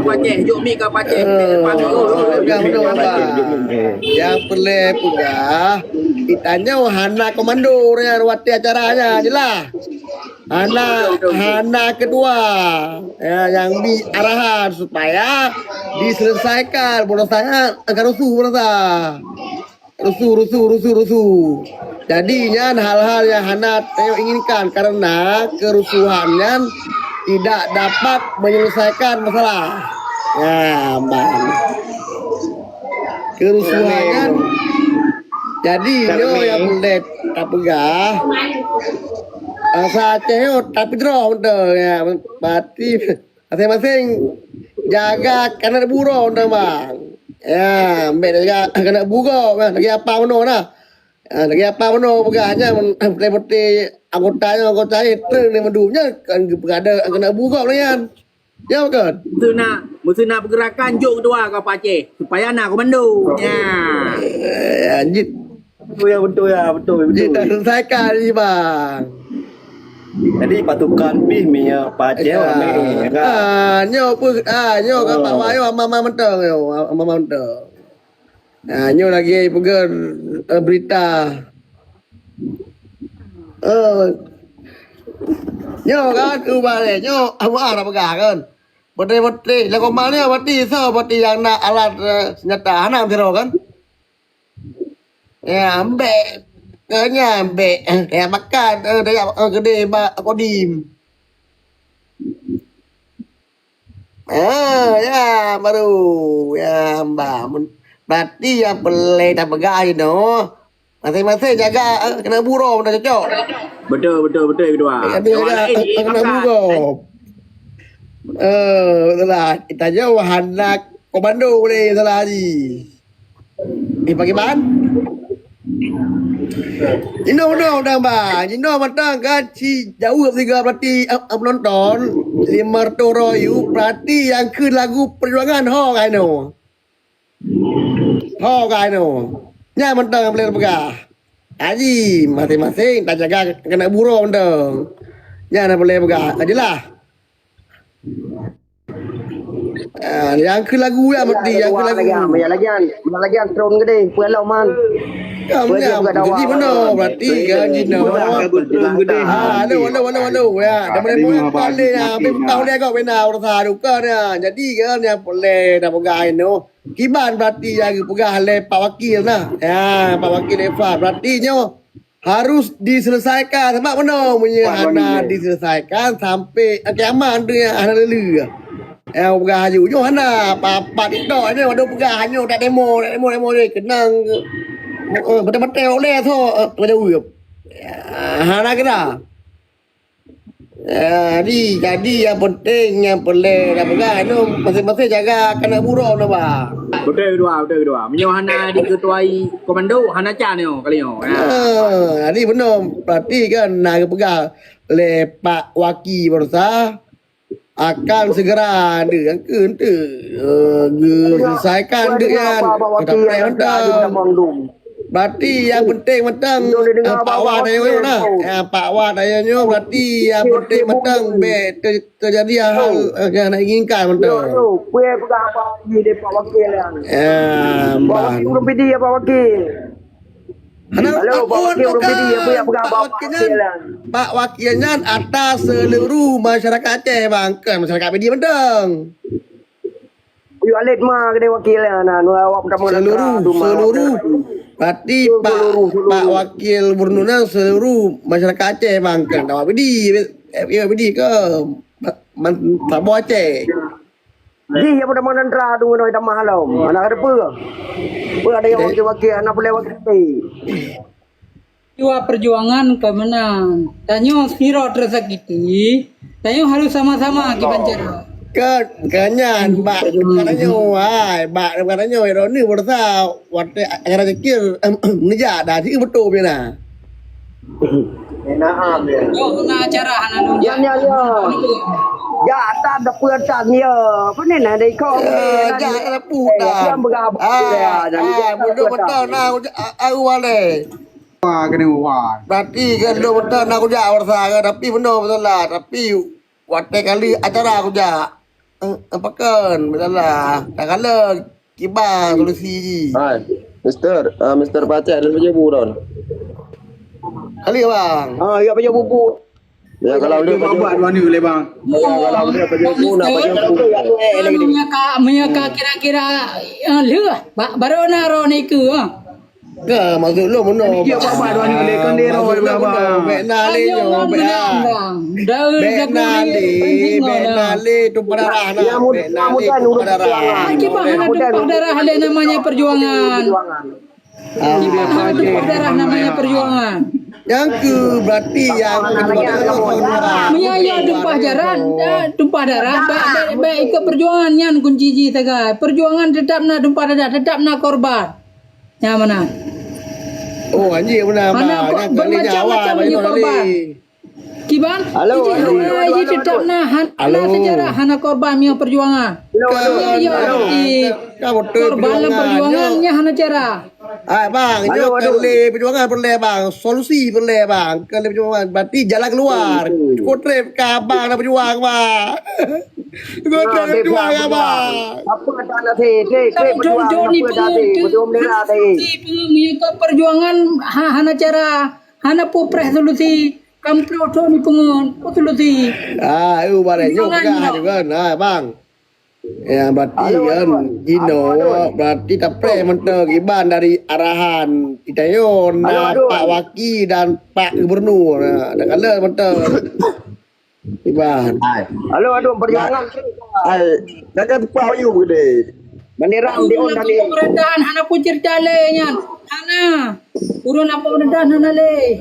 Paceh, jom mi ke Paceh. Pegang betul abang. Yang perlu pegang. Ditanya Hana komando yang wati acaranya jelah. Hana kedua yang di arahan supaya diselesaikan. Bodoh saya akan rusuh rusuh. Jadinya hal-hal yang Hana Teo inginkan karena kerusuhannya tidak dapat menyelesaikan masalah. Ya, bang. Kerusuhannya jadi yo yang pelet tak pegah. Saatnya tapi draw betul ya. Berarti masing-masing jaga karena burung dah bang. Ya, ambil jaga kena burung. Lagi apa mana nah? Lagi apa mana pegahnya seperti anggota itu ni mendunya kan ada kena burung ni kan. Ya kan? Musina pergerakan jom kedua ke Paceh supaya nak komando. Ya. Anjir. Betul ya. Kita selesaikan ni bang. Jadi patukan bih punya Paceh orang ni kan. Nyo kan Pak Wayo mama mentang yo, mama mentang. Nyo lagi pegang berita. Nyo kan tu balik nyo awak dah pegang kan. Putih lah komal ni putih yang nak alat senjata hanam zero kan. Ya ambek kanya ambek ya makan dia gede kodim. Ya baru ya mbak berarti yang pelai tak pegang no masing-masing jaga kena burung dah cocok. Betul kedua. Kena burung. Betul lah. Kita jauh anak komando boleh salah haji. Pagi ban? Jino dah bang. Jino matang kan si jauh tiga berarti penonton 500 royu berarti yang ke lagu perjuangan ho kai no. Nya matang boleh pegah. Haji masing-masing tak jaga kena burung dong. Nya boleh pegah. Ajalah. Yang ke lagu ya mesti yang ke lagu. Lagian tron gede, pulau man. Kamu jadi benar berarti kan Jino. Waduh ya. Dah boleh buat balik ya. Tahu dia kau benar urus duka ya. Jadi kan yang boleh dah pegang no. Kiban berarti yang pegang oleh Pak Wakil nah. Ya, Pak Wakil Eva berarti nyo harus diselesaikan sebab benar punya Hana diselesaikan sampai kiamat dia Hana lelu. Pegang haju nyo Hana apa itu ni waduh pegang nyo tak demo ni kenang betul-betul oleh tu pada uyup. Hana kena. Jadi yang penting yang boleh dah pegang tu masing-masing jaga kena burung dah bang. Betul kedua. Menyo Hana diketuai komando Hana Chan ni kali ni. Jadi benar berarti kan nak pegang oleh Pak Waki Bersah akan segera ada yang ke selesaikan dia kan. Berarti yang penting matang Pak Wah daya nah. Pak Wah daya nyo berarti yang penting matang terjadi hal yang nak inginkan matang. Kuih pegang apa lagi dia Pak Wakil yang. Pak Wakil belum PD ya Pak Wakil. Halo Pak Wakil belum PD ya pegang Pak Wakil yang. Pak Wakilnya atas seluruh masyarakat Aceh bang, kan masyarakat PD matang. Yo alit mah kedai wakil yang awak pertama seluruh. Berarti Pak Wakil Burnuna seluruh masyarakat Aceh bang kan awak PD ke Sabo Aceh. Ji yang pada mana ndra tu noi tamah halau. Anak ada apa? Apa ada yang wakil anak boleh wakil. Jiwa perjuangan kemenang. Tanyo spiro tersakiti. Tanyo harus sama-sama kibancara. Kanya mbak katanya ironi bersa waktu acara kecil nija dah sih betul bina. Enak ya. Yo kena acara anak Ya. Ya tak ada pertan ya. Apa ni nak dai kau. Ya ada puda. Betul aku wale. Berarti kan betul aku jawab bersa tapi betul lah tapi waktu kali acara aku jawab. Apakan betul tak kala kibar solusi Hai, Mister Pacek ada saja buron. kali bang Ya punya bubu. Ya kalau dia Dia buat mana boleh bang? kalau dia pakai bu nak pakai bu. Menyaka kira-kira baru naro ni ke ke maksud lu mana Dia buat mana boleh kan dia roh bang. Benale yo benale tu parah Ya mudah urus perjuangan. Gimana tumpah darah ada namanya perjuangan. Gimana tumpah darah namanya perjuangan. yang ke berarti yang Menyaya tumpah darah baik ikut perjuangan yang kunci tagai. Perjuangan tetap nak tumpah darah, tetap nak korban. Yang mana? oh anjing benar bang Bermacam-macam punya korban. Kiban, ini tetap nah sejarah hana korban punya perjuangan. Korban dalam perjuangannya hana cara. bang yo kali perjuangan boleh bang solusi boleh bang kali perjuangan berarti jalan keluar kotrep kabang nak berjuang bang kotrep berjuang bang Apa tak nak berjuang apa dah berjuang merah Mengikut perjuangan hana cara, hana pupres solusi. Kampro ni pengun, solusi. itu barang yo pegang juga bang ya berarti kan Gino berarti tapre mentok iban dari arahan kita yo Pak Waki dan Pak Gubernur ada kala mentok iban Halo perjuangan. Jangan tepau you gede. Bendera di on tadi. Pemerintahan hana pucir calenya. Hana. Urun apa pemerintahan hana le.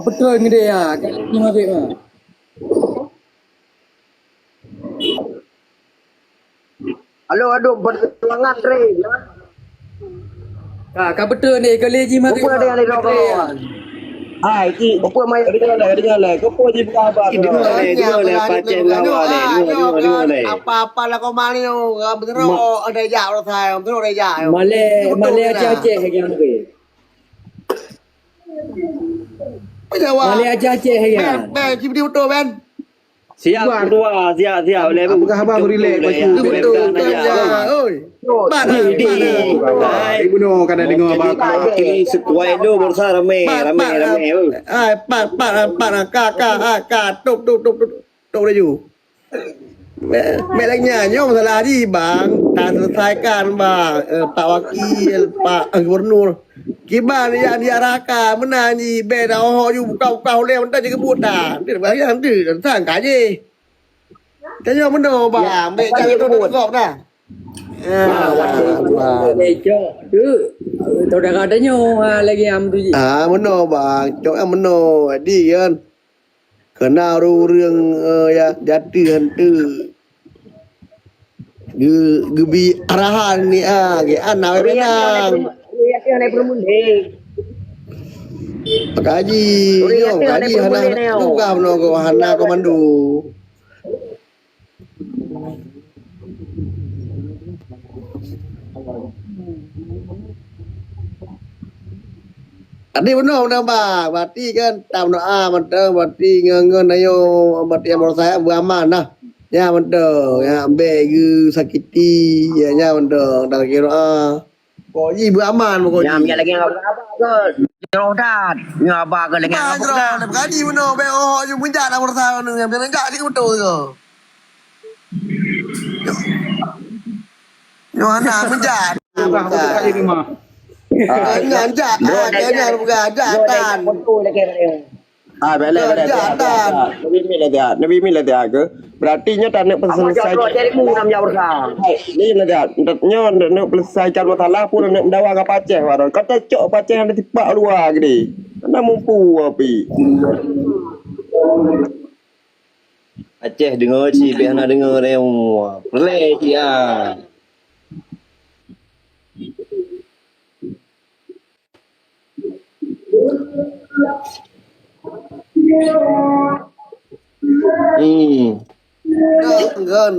Apa tu ni dia? Cuma dia. Halo perjuangan Re. Ka betul ni kali ji mari. Apa ada yang ada kawan? Hai ki, apa mai Dengar lah. Kau pun jadi apa? Dengar lah Pacek lawan ni. apa lah kau mani yo bener ada jauh saya bener ada jauh Male Aceh yang ni. Male Aceh yang. cip di betul ben Siap tua, siap boleh. Apakah abang relax baju? betul oi mana Ibu no kada dengar abang. Kini sekuai lu bersama ramai. Kakak tuk dah ju Melangnya nyom salah di bang tak selesaikan bang Pak Wakil Pak Gubernur Kiban yang diarahkan menanyi beda ju kau le mentah je kebutan dia bagi nanti sang kaje tanya mendo bang be jangan tu kok dah Lejo tu. Tau dah katanya lagi am tu ji. mendo bang cok mendo di kan kenal รื่องya jati hantu gebi arahan ni ge anak benang yang naik bermundi. kaji hana juga meno ko hana komando Adi benar bang, berarti kan tam doa mentang berarti ngen ayo berarti yang saya beraman nah. Ya mentang ya begu sakiti ya mentang dah kira kau ji beraman kau ji. Yang lagi apa ke? Rodat. Yang apa ke lagi apa ke? Kaji benar be oh ju puncak dah saya nu yang benar jadi betul ke. Yo anak puncak. Abang buka di rumah. Ngajak, kayaknya bukan jatan. Bela. Nabi mila dia ke. Berarti nya tak nak selesai. Jadi mu nam jawab bersama. Ni lah dia. Nya nak selesaikan masalah pun nak dawa ke Pacek waran. Kata cok Pacek ada tipak luar gede. Nak mampu api. Aceh dengar ci, biar nak dengar dia. Pelik dia. Kan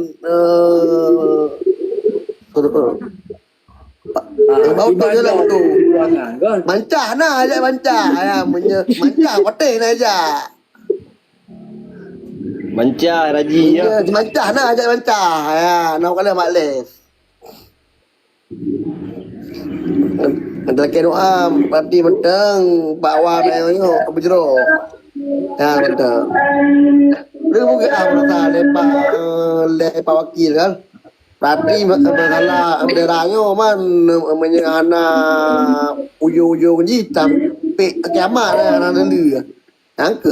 bau tu je lah tu. Mancah nah aja mancah. Mancah kote nah aja. Mancah Raji ya. Mancah nak ajak mancah. Ya, nak kala makles. Lelaki doa parti mentang bawa bayo kebujro. Ya betul. Lu bukan apa lepa wakil kan. Parti masalah benderanya man menyana uju-uju ni sampai kiamat lah dulu. Angke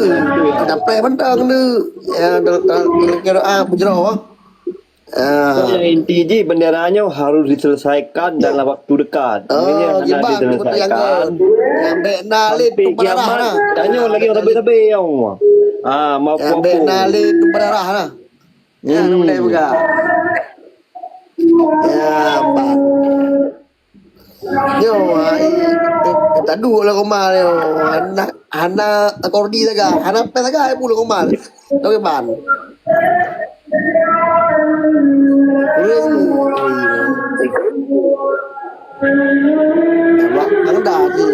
sampai mentang tu. Ya lelaki doa bujro. Inti je benderanya harus diselesaikan dalam waktu dekat. Oh, gimana diselesaikan. Yang beknali tu berdarah lah. Tanya lagi orang lebih-lebih yang. Mau Yang beknali tu berdarah lah. Ya, boleh buka. Ya, Pak. Yo, tadu lah rumah yo. Hana akordi saga. Hana pe saga pula rumah. Tahu ban. Ang dah di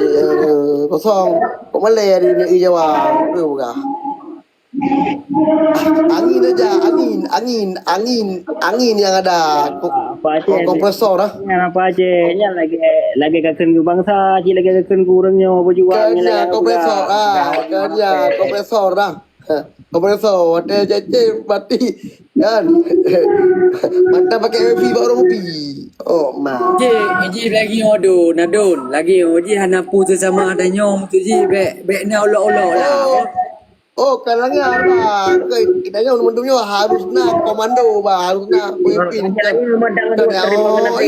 kosong Malay di Jawa tu bukan. Angin yang ada kompresor lah. Apa aja? Lagi kaken ku bangsa, lagi kaken kurangnya berjuang. Kerja kompresor kerja kompresor lah. Kompresor ada jajan mati kan. Mantap pakai wifi baru kopi. Oh ma. Ji lagi ngodon, nadon. Lagi ji hana pu sesama ada nyom tu ji be na olok-olok lah. Oh kalangnya apa? Kita mendunya harus nak komando bah, harus nak pemimpin. Oh,